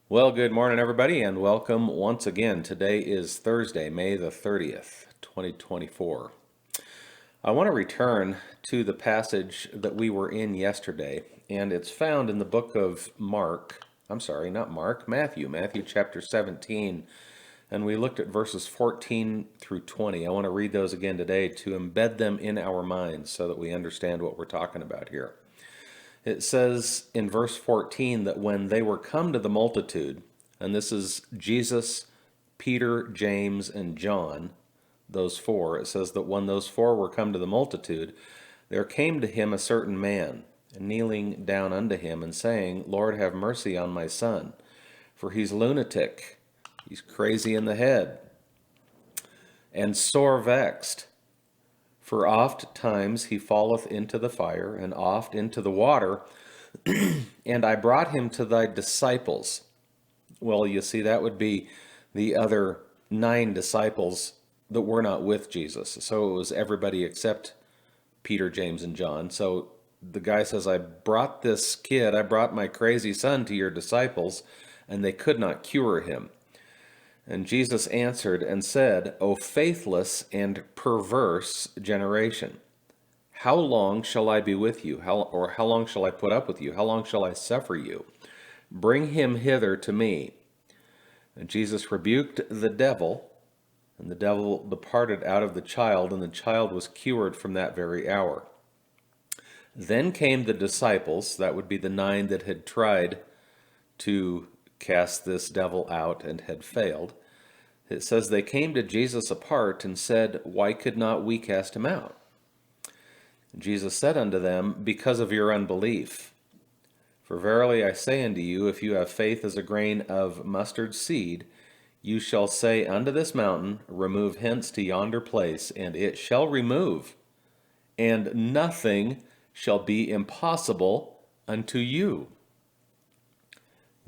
Well, good morning, everybody, and welcome once again. Today is Thursday, May the 30th, 2024. I want to return to the passage that we were in yesterday, and it's found in the book of Mark. I'm sorry, not Mark, Matthew chapter 17, and we looked at verses 14 through 20. I want to read those again today to embed them in our minds so that we understand what we're talking about here. It says in verse 14 that when they were come to the multitude, and this is Jesus, Peter, James, and John, those four, it says that when those four were come to the multitude, there came to him a certain man, kneeling down unto him, and saying, Lord, have mercy on my son, for he's lunatic, he's crazy in the head, and sore vexed. For oft times he falleth into the fire, and oft into the water. And I brought him to thy disciples. Well, you see, that would be the other 9 disciples that were not with Jesus. So it was everybody except Peter, James, and John. So the guy says, I brought my crazy son to your disciples, and they could not cure him. And Jesus answered and said, O faithless and perverse generation, how long shall I be with you? How long shall I put up with you? How long shall I suffer you? Bring him hither to me. And Jesus rebuked the devil, and the devil departed out of the child, and the child was cured from that very hour. Then came the disciples, that would be the 9 that had tried to cast this devil out and had failed. It says they came to Jesus apart and said, Why could not we cast him out? Jesus said unto them, Because of your unbelief. For verily I say unto you, if you have faith as a grain of mustard seed, you shall say unto this mountain, Remove hence to yonder place, and it shall remove, and nothing shall be impossible unto you.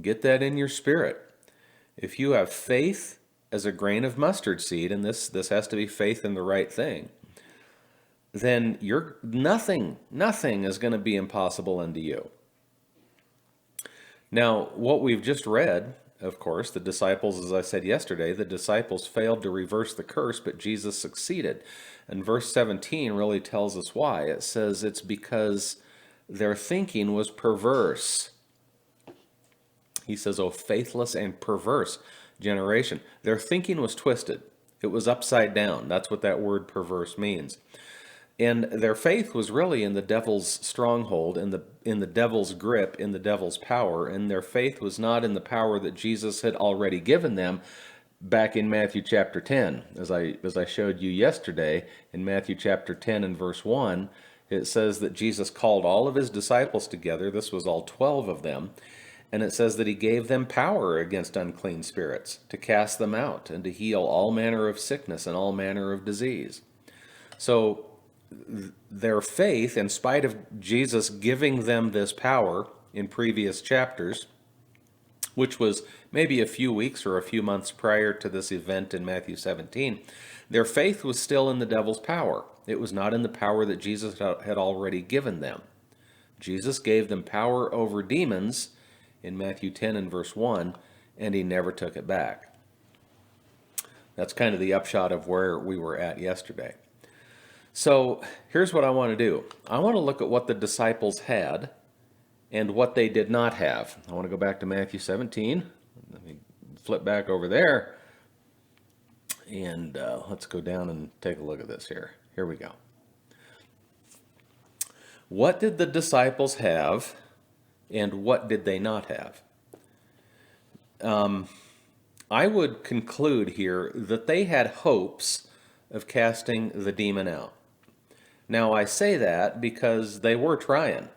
Get that in your spirit. If you have faith as a grain of mustard seed, and this has to be faith in the right thing, then nothing is going to be impossible unto you. Now, what we've just read, of course, the disciples, as I said yesterday, the disciples failed to reverse the curse, but Jesus succeeded. And verse 17 really tells us why. It says it's because their thinking was perverse. He says, "O faithless and perverse generation." Their thinking was twisted. It was upside down. That's what that word perverse means. And their faith was really in the devil's stronghold, in the devil's grip, in the devil's power, and their faith was not in the power that Jesus had already given them back in Matthew chapter 10. As I showed you yesterday, in Matthew chapter 10 and verse 1, it says that Jesus called all of his disciples together. This was all 12 of them. And it says that he gave them power against unclean spirits, to cast them out, and to heal all manner of sickness and all manner of disease. So their faith, in spite of Jesus giving them this power in previous chapters, which was maybe a few weeks or a few months prior to this event in Matthew 17, their faith was still in the devil's power. It was not in the power that Jesus had already given them. Jesus gave them power over demons in Matthew 10 and verse 1, and he never took it back. That's kind of the upshot of where we were at yesterday. So here's what I want to do. I want to look at what the disciples had and what they did not have. I want to go back to Matthew 17. Let me flip back over there. And let's go down and take a look at this here. Here we go. What did the disciples have and what did they not have? I would conclude here that they had hopes of casting the demon out. Now, I say that because they were trying.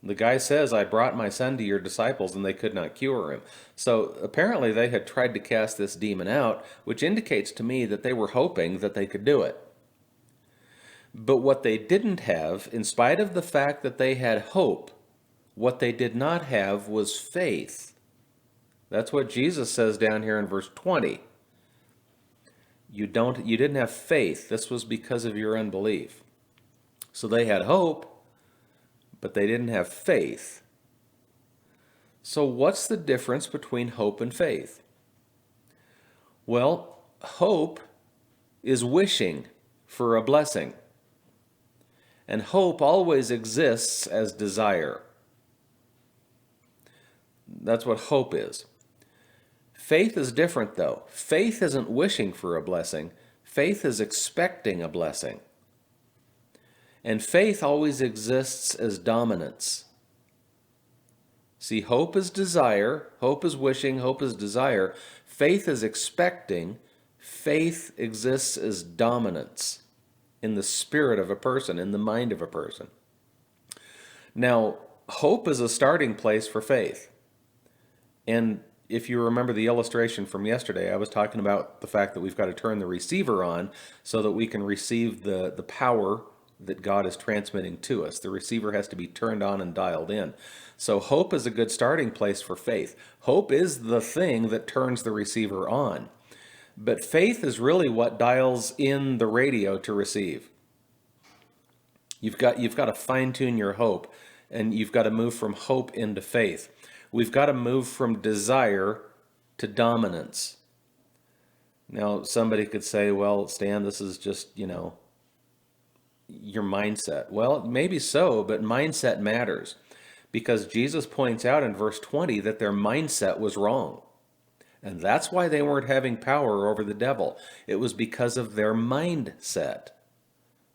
The guy says, I brought my son to your disciples and they could not cure him. So apparently they had tried to cast this demon out, which indicates to me that they were hoping that they could do it. But what they didn't have, in spite of the fact that they had hope, what they did not have was faith. That's what Jesus says down here in verse 20. You didn't have faith. This was because of your unbelief. So they had hope, but they didn't have faith. So, what's the difference between hope and faith? Well, hope is wishing for a blessing, and hope always exists as desire. That's what hope is. Faith is different, though. Faith isn't wishing for a blessing, faith is expecting a blessing. And faith always exists as dominance. See, hope is desire, hope is wishing, hope is desire. Faith is expecting. Faith exists as dominance in the spirit of a person, in the mind of a person. Now, hope is a starting place for faith. And if you remember the illustration from yesterday, I was talking about the fact that we've got to turn the receiver on so that we can receive the power that God is transmitting to us. The receiver has to be turned on and dialed in. So hope is a good starting place for faith. Hope is the thing that turns the receiver on. But faith is really what dials in the radio to receive. You've got to fine-tune your hope, and you've got to move from hope into faith. We've got to move from desire to dominance. Now, somebody could say, well, Stan, this is just, your mindset. Well, maybe so, but mindset matters, because Jesus points out in verse 20 that their mindset was wrong. And that's why they weren't having power over the devil. It was because of their mindset.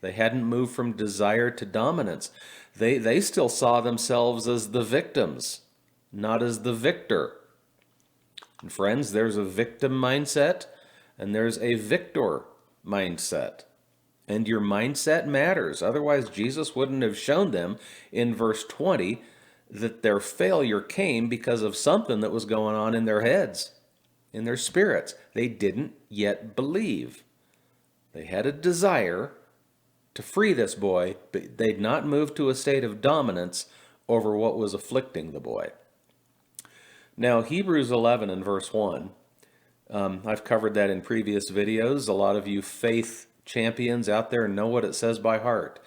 They hadn't moved from desire to dominance. They still saw themselves as the victims, not as the victor. And friends, there's a victim mindset and there's a victor mindset. And your mindset matters. Otherwise, Jesus wouldn't have shown them in verse 20 that their failure came because of something that was going on in their heads, in their spirits. They didn't yet believe. They had a desire to free this boy, but they'd not moved to a state of dominance over what was afflicting the boy. Now, Hebrews 11 and verse 1, I've covered that in previous videos. A lot of you faith champions out there know what it says by heart.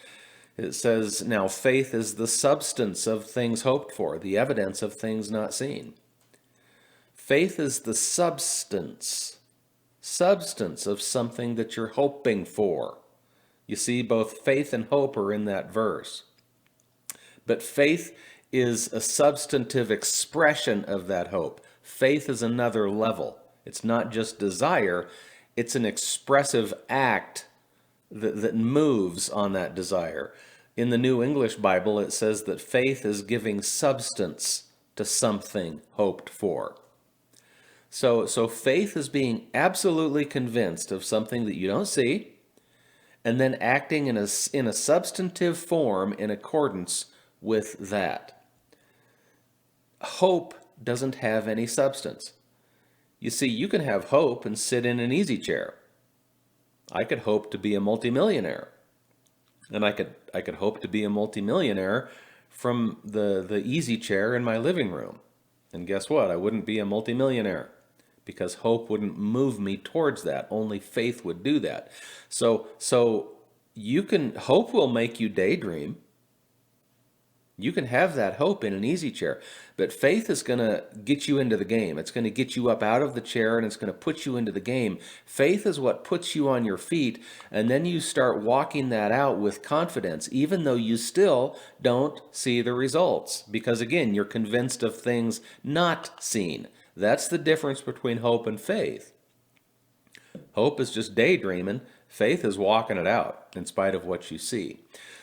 It says, now faith is the substance of things hoped for, the evidence of things not seen. Faith is the substance of something that you're hoping for. You see, both faith and hope are in that verse. But faith is a substantive expression of that hope. Faith is another level. It's not just desire, it's an expressive act that moves on that desire. In the New English Bible, it says that faith is giving substance to something hoped for. So faith is being absolutely convinced of something that you don't see, and then acting in a substantive form in accordance with that. Hope doesn't have any substance. You see, you can have hope and sit in an easy chair. I could hope to be a multimillionaire. And I could hope to be a multimillionaire from the easy chair in my living room. And guess what? I wouldn't be a multimillionaire, because hope wouldn't move me towards that. Only faith would do that. So hope will make you daydream. You can have that hope in an easy chair, but faith is going to get you into the game. It's going to get you up out of the chair, and it's going to put you into the game. Faith is what puts you on your feet, and then you start walking that out with confidence, even though you still don't see the results, because again, you're convinced of things not seen. That's the difference between hope and faith. Hope is just daydreaming. Faith is walking it out in spite of what you see.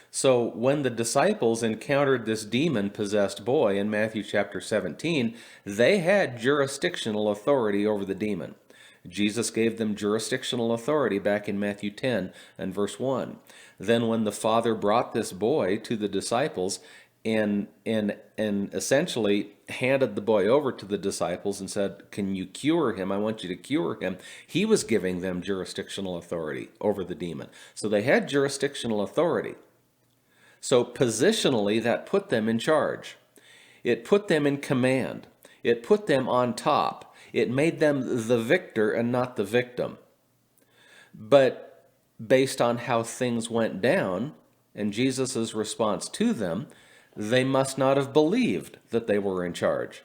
So when the disciples encountered this demon-possessed boy in Matthew chapter 17, they had jurisdictional authority over the demon. Jesus gave them jurisdictional authority back in Matthew 10 and verse 1. Then when the father brought this boy to the disciples and essentially handed the boy over to the disciples and said, can you cure him? I want you to cure him. He was giving them jurisdictional authority over the demon. So they had jurisdictional authority. So positionally, that put them in charge. It put them in command. It put them on top. It made them the victor and not the victim. But based on how things went down and Jesus' response to them, they must not have believed that they were in charge.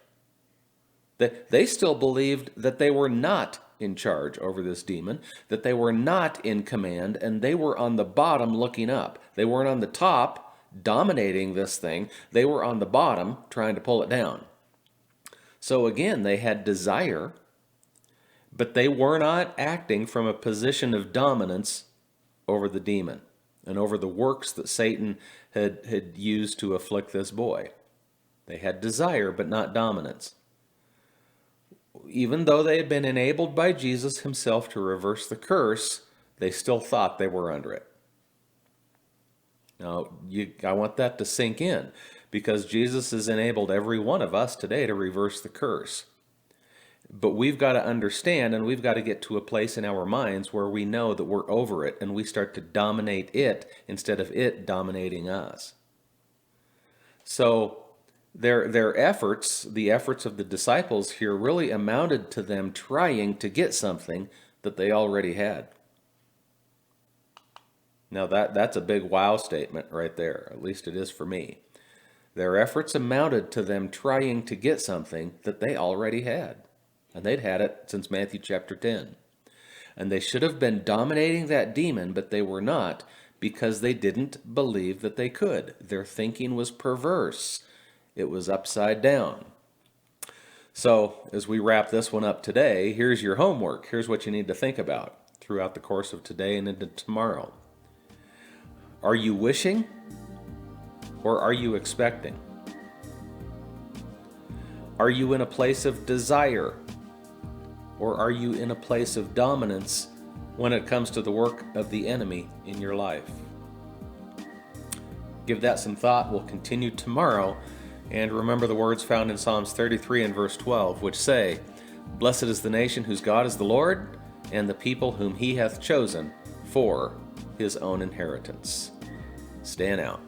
They still believed that they were not in charge over this demon, that they were not in command, and they were on the bottom looking up. They weren't on the top dominating this thing. They were on the bottom trying to pull it down. So again, they had desire, but they were not acting from a position of dominance over the demon and over the works that Satan had used to afflict this boy. They had desire, but not dominance. Even though they had been enabled by Jesus himself to reverse the curse, they still thought they were under it. Now, I want that to sink in, because Jesus has enabled every one of us today to reverse the curse. But we've got to understand, and we've got to get to a place in our minds where we know that we're over it, and we start to dominate it instead of it dominating us. So their efforts, the efforts of the disciples here, really amounted to them trying to get something that they already had. Now that's a big wow statement right there. At least it is for me. Their efforts amounted to them trying to get something that they already had. And they'd had it since Matthew chapter 10. And they should have been dominating that demon, but they were not, because they didn't believe that they could. Their thinking was perverse. It was upside down. So, as we wrap this one up today, here's your homework. Here's what you need to think about throughout the course of today and into tomorrow. Are you wishing, or are you expecting? Are you in a place of desire, or are you in a place of dominance when it comes to the work of the enemy in your life? Give that some thought. We'll continue tomorrow. And remember the words found in Psalms 33 and verse 12, which say, "Blessed is the nation whose God is the Lord, and the people whom he hath chosen for his own inheritance." Stand out.